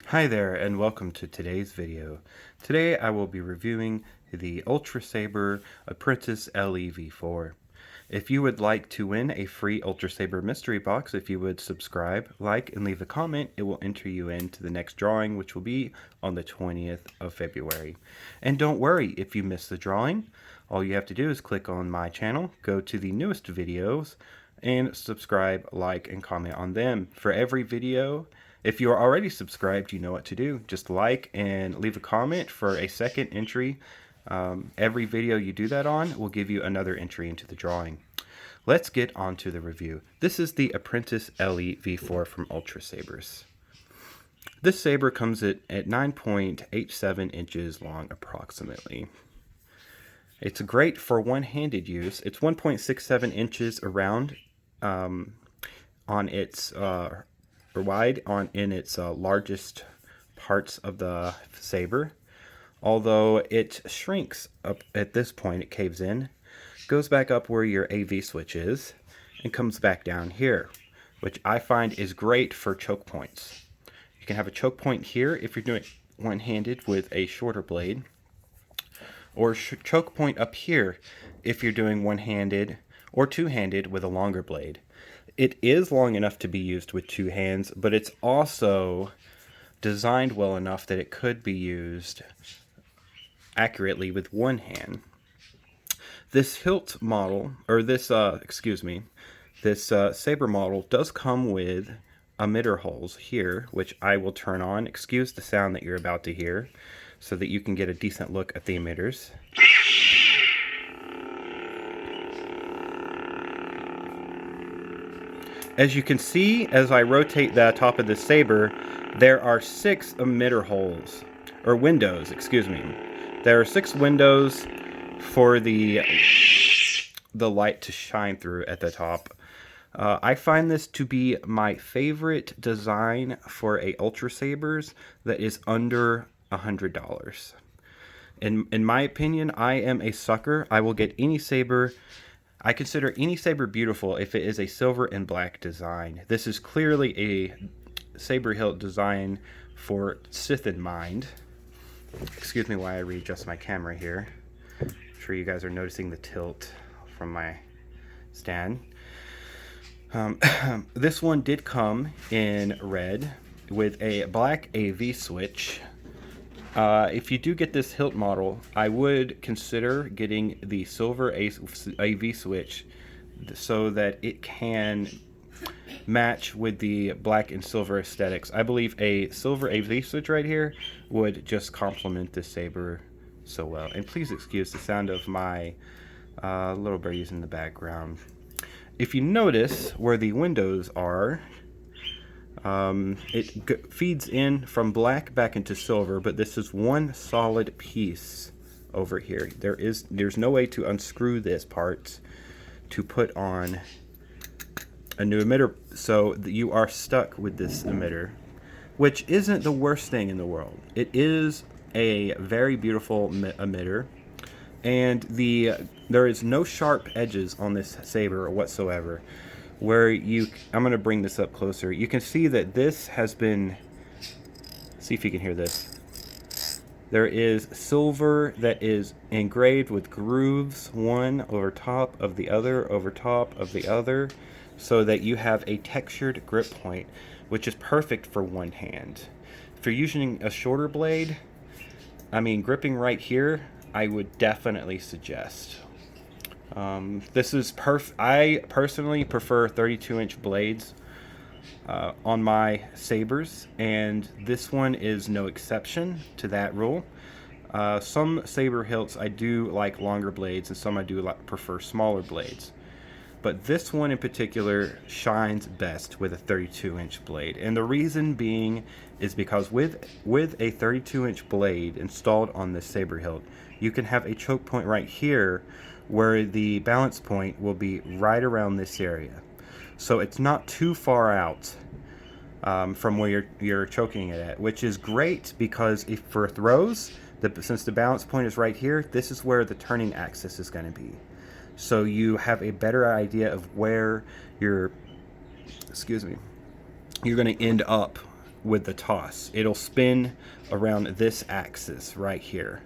Hi there and welcome to today's video. Today I will be reviewing the Ultrasaber Apprentice LEV4. If you would like to win a free Ultrasaber mystery box, if you would subscribe, like, and leave a comment, it will enter you into the next drawing, which will be on the 20th of February. And don't worry if you miss the drawing. All you have to do is click on my channel, go to the newest videos, and subscribe, like, and comment on them. For every video, if you are already subscribed, you know what to do. Just like and leave a comment for a second entry. Every video you do that on will give you another entry into the drawing. Let's get on to the review. This is the Apprentice LE V4 from Ultrasabers. This saber comes at 9.87 inches long approximately. It's great for one-handed use. It's 1.67 inches around on its wide in its largest parts of the saber. Although it shrinks up at this point, it caves in, goes back up where your AV switch is, and comes back down here, which I find is great for choke points. You can have a choke point here if you're doing one-handed with a shorter blade, or choke point up here if you're doing one-handed or two-handed with a longer blade. It is long enough to be used with two hands, but it's also designed well enough that it could be used accurately with one hand. This hilt model, or this saber model does come with emitter holes here, which I will turn on. Excuse the sound that you're about to hear, so that you can get a decent look at the emitters. As you can see, as I rotate the top of the saber, there are 6 emitter holes, or windows, excuse me. There are 6 windows for the light to shine through at the top. I find this to be my favorite design for a Ultrasabers that is under $100. In my opinion, I am a sucker. I will get any saber. I consider any saber beautiful if it is a silver and black design. This is clearly a saber hilt design for Sith in mind. Excuse me while I readjust my camera here. I'm sure you guys are noticing the tilt from my stand. This one did come in red with a black AV switch. If you do get this hilt model, I would consider getting the silver AV switch so that it can match with the black and silver aesthetics. I believe a silver AV switch right here would just complement this saber so well. And please excuse the sound of my little birdies in the background. If you notice where the windows are, it feeds in from black back into silver, but this is one solid piece over here. There's no way to unscrew this part to put on a new emitter, so you are stuck with this emitter, which isn't the worst thing in the world. It is a very beautiful emitter, and there is no sharp edges on this saber whatsoever. I'm going to bring this up closer. You can see that this has been, see if you can hear this. There is silver that is engraved with grooves, one over top of the other, over top of the other, so that you have a textured grip point, which is perfect for one hand. If you're using a shorter blade, gripping right here, I would definitely suggest. This is I personally prefer 32-inch blades on my sabers, and this one is no exception to that rule. Some saber hilts I do like longer blades, and some I do prefer smaller blades. But this one in particular shines best with a 32-inch blade, and the reason being is because with a 32-inch blade installed on this saber hilt, you can have a choke point right here where the balance point will be right around this area. So it's not too far out from where you're choking it at, which is great because if for throws, since the balance point is right here, this is where the turning axis is going to be. So you have a better idea of where you're going to end up with the toss. It'll spin around this axis right here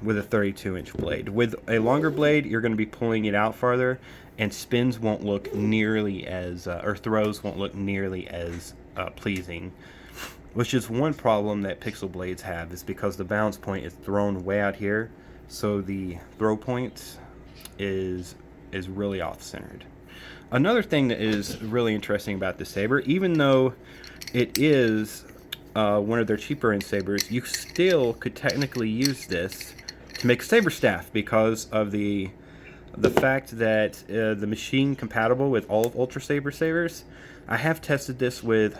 with a 32-inch blade. With a longer blade, you're going to be pulling it out farther, and spins won't look nearly as, or throws won't look nearly as pleasing. Which is one problem that pixel blades have, is because the balance point is thrown way out here, so the throw point is really off-centered. Another thing that is really interesting about the saber, even though it is one of their cheaper end sabers, you still could technically use this to make a saber staff because of the fact that the machine compatible with all of Ultrasaber sabers. I have tested this with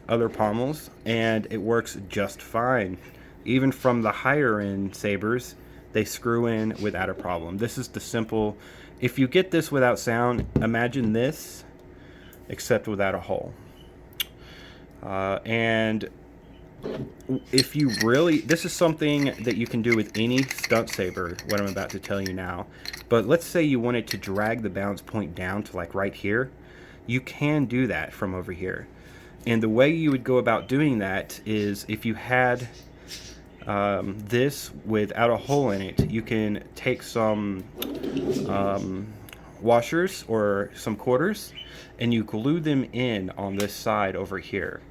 other pommels and it works just fine. Even from the higher end sabers, they screw in without a problem. This is the simple. If you get this without sound, imagine this except without a hole. And if you really, this is something that you can do with any stunt saber, what I'm about to tell you now. But let's say you wanted to drag the balance point down to like right here. You can do that from over here. And the way you would go about doing that is, if you had this without a hole in it, you can take some washers or some quarters and you glue them in on this side over here.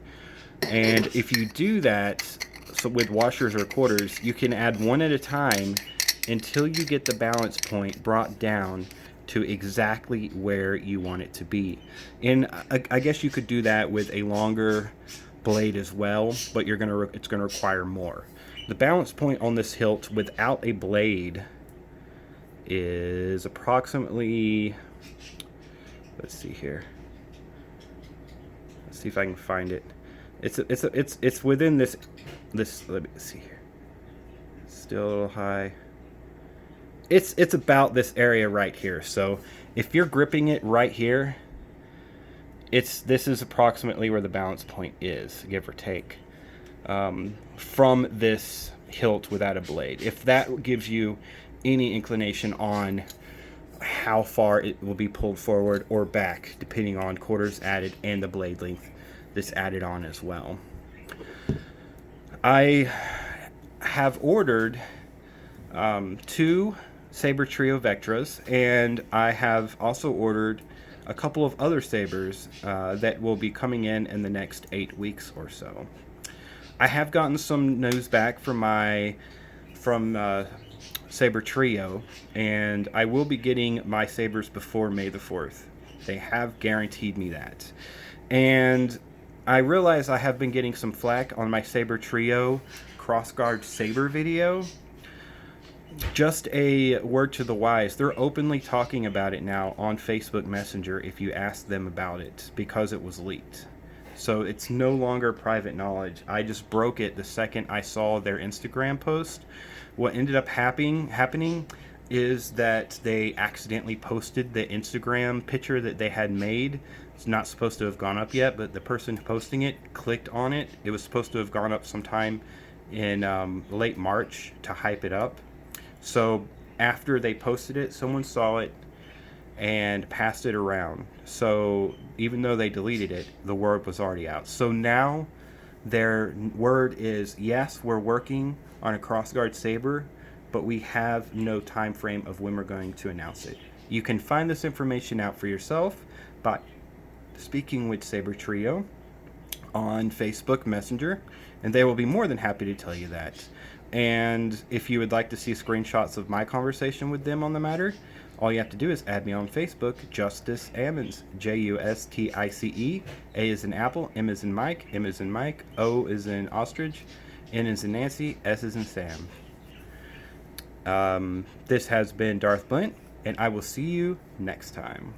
And if you do that, so with washers or quarters, you can add one at a time until you get the balance point brought down to exactly where you want it to be. And I guess you could do that with a longer blade as well, but it's gonna require more. The balance point on this hilt without a blade is approximately, let's see here. Let's see if I can find it. It's within this. Let me see here. Still a little high. It's about this area right here. So if you're gripping it right here, this is approximately where the balance point is, give or take, from this hilt without a blade. If that gives you any inclination on how far it will be pulled forward or back, depending on quarters added and the blade length that's added on as well. I have ordered 2 Saber Trio Vectras, and I have also ordered a couple of other sabers that will be coming in the next 8 weeks or so. I have gotten some news back from Saber Trio, and I will be getting my sabers before May the 4th. They have guaranteed me that. And I realize I have been getting some flack on my Saber Trio crossguard saber video. Just a word to the wise, they're openly talking about it now on Facebook Messenger if you ask them about it, because it was leaked. So it's no longer private knowledge. I just broke it the second I saw their Instagram post. What ended up happening is that they accidentally posted the Instagram picture that they had made. It's not supposed to have gone up yet, but the person posting it clicked on it. It was supposed to have gone up sometime in late March to hype it up. So after they posted it, someone saw it and passed it around. So even though they deleted it, the word was already out. So now their word is, yes, we're working on a crossguard saber, but we have no time frame of when we're going to announce it. You can find this information out for yourself by speaking with Saber Trio on Facebook Messenger, and they will be more than happy to tell you that. And if you would like to see screenshots of my conversation with them on the matter, all you have to do is add me on Facebook, Justice Ammons, Justice. A is in Apple, M is in Mike, M is in Mike, O is in Ostrich, N is in Nancy, S is in Sam. This has been Darth Blint, and I will see you next time.